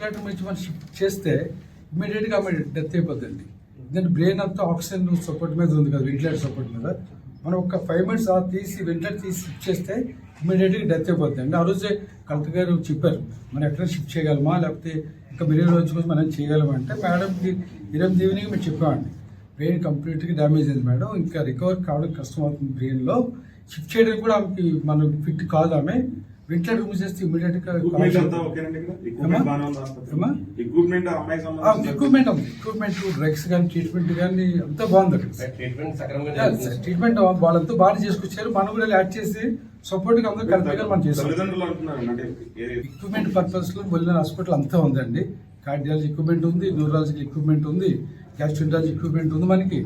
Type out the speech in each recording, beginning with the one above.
Ventilator నుంచి మనం shift చేస్తే ఇమీడియట్గా ఆమె డెత్ అయిపోతుంది. ఎందుకంటే బ్రెయిన్ అంతా ఆక్సిజన్ సపోర్ట్ మీద ఉంది కదా, వెంటిలేటర్ సపోర్ట్ మీద. మనం ఒక 5 minutes తీసి వెంటిలేటర్ తీసి షిఫ్ట్ చేస్తే ఇమీడియట్గా డెత్ అయిపోతుంది అండి. ఆ రోజే కలెక్టర్ గారు చెప్పారు, మనం ఎక్కడ షిఫ్ట్ చేయగలమా, లేకపోతే ఇంకా వేరే రోజు కోసం మనం చేయగలమా అంటే, మేడంకి 8 ఈవినింగ్ మేము చెప్పామండి, బ్రెయిన్ కంప్లీట్గా డ్యామేజ్ అయింది మేడం, ఇంకా రికవర్ కావడం కష్టం అవుతుంది బ్రెయిన్లో, షిఫ్ట్ చేయడానికి కూడా ఆమెకి మనం ఫిట్ కాదు, ఆమె వెంటిలేటర్ రిమూవ్ చేస్తే ఇమీడియట్గా ఎక్విప్మెంట్ డ్రగ్స్ కానీ ట్రీట్మెంట్ కానీ అంతా బాగుంది. ట్రీట్మెంట్ వాళ్ళంతా బాగా చేసుకొచ్చారు, మనం కూడా యాడ్ చేసి సపోర్ట్గా అందరూ కరెక్ట్గా మనం చేస్తాం. ఎక్విప్మెంట్ పర్పస్ లో బొల్లిన హాస్పిటల్ అంతా ఉందండి. కార్డియాలజీ ఎక్విప్మెంట్ ఉంది, న్యూరాలజికల్ ఎక్విప్మెంట్ ఉంది, గ్యాస్ట్రోంటాలజీ ఎక్విప్మెంట్ ఉంది. మనకి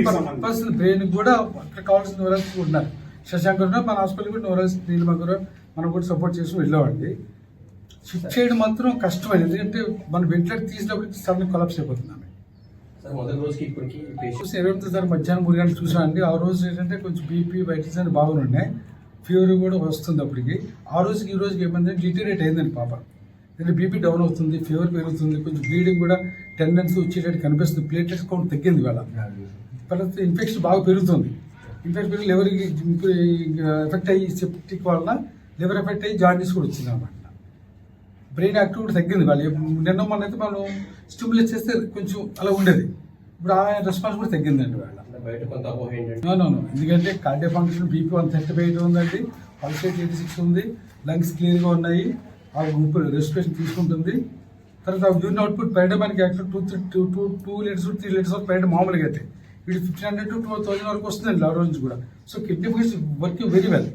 పర్పస్ బ్రెయిన్ కూడా అక్కడ కావాల్సిన న్యూరాలజీ ఉన్నారు. శశాంక్ మన హాస్పిటల్ కూడా న్యూరాలజీ నీలమగర మనం కూడా సపోర్ట్ చేసి వెళ్ళామండి. షిఫ్ట్ చేయడం మాత్రం కష్టమైంది, ఎందుకంటే మనం వెంటిలేటర్ తీసినప్పుడు సడన్ కొలాప్స్ అయిపోతున్నాం. 28 మధ్యాహ్నం 3 గంటలు చూసామండి. ఆ రోజు ఏంటంటే కొంచెం బీపీ వైటల్స్ అని బాగున్నాయి, ఫీవర్ కూడా వస్తుంది అప్పటికి. ఆ రోజుకి ఈ రోజుకి ఏమైందంటే డిటీరేట్ అయిందండి పాప. ఎందుకంటే బీపీ డౌన్ అవుతుంది, ఫీవర్ పెరుగుతుంది, కొంచెం బ్లీడింగ్ కూడా టెండెన్సీ వచ్చేటట్టు కనిపిస్తుంది, ప్లేట్లెట్స్ కౌంట్ తగ్గింది వాళ్ళ. తర్వాత ఇన్ఫెక్షన్ బాగా పెరుగుతుంది, ఇన్ఫెక్షన్ పెరిగి లివర్కి ఎఫెక్ట్ అయ్యి సెప్టిక్ వలన లివర్ ఎఫెక్ట్ అయ్యి జాండీస్ కూడా వచ్చింది అన్నమాట. బ్రెయిన్ యాక్టివిటీ తగ్గింది వాళ్ళు. నిన్న మొన్న అయితే మనం స్టిమ్యులేట్ చేస్తే కొంచెం అలా ఉండేది, ఇప్పుడు ఆ రెస్పాన్స్ కూడా తగ్గిందండి వాళ్ళ. ఎందుకంటే కార్డియో ఫంక్షన్ బీపీ 135 ఉందండి, పల్స్ రేట్ 86 ఉంది, లంగ్స్ క్లియర్గా ఉన్నాయి, ఆ ఊపిరి రెస్పిరేషన్ తీసుకుంటుంది. తర్వాత యూరిన్ అవుట్పుట్ పర్ డే మనకి యాక్చువల్ 2 లీటర్స్ 3 లీటర్స్ వరకు పర్ డే మామూలుగా అయితే, ఇది 1500 to 2000 వరకు వస్తుందండి ఆ రోజు కూడా. So kidney function working very well.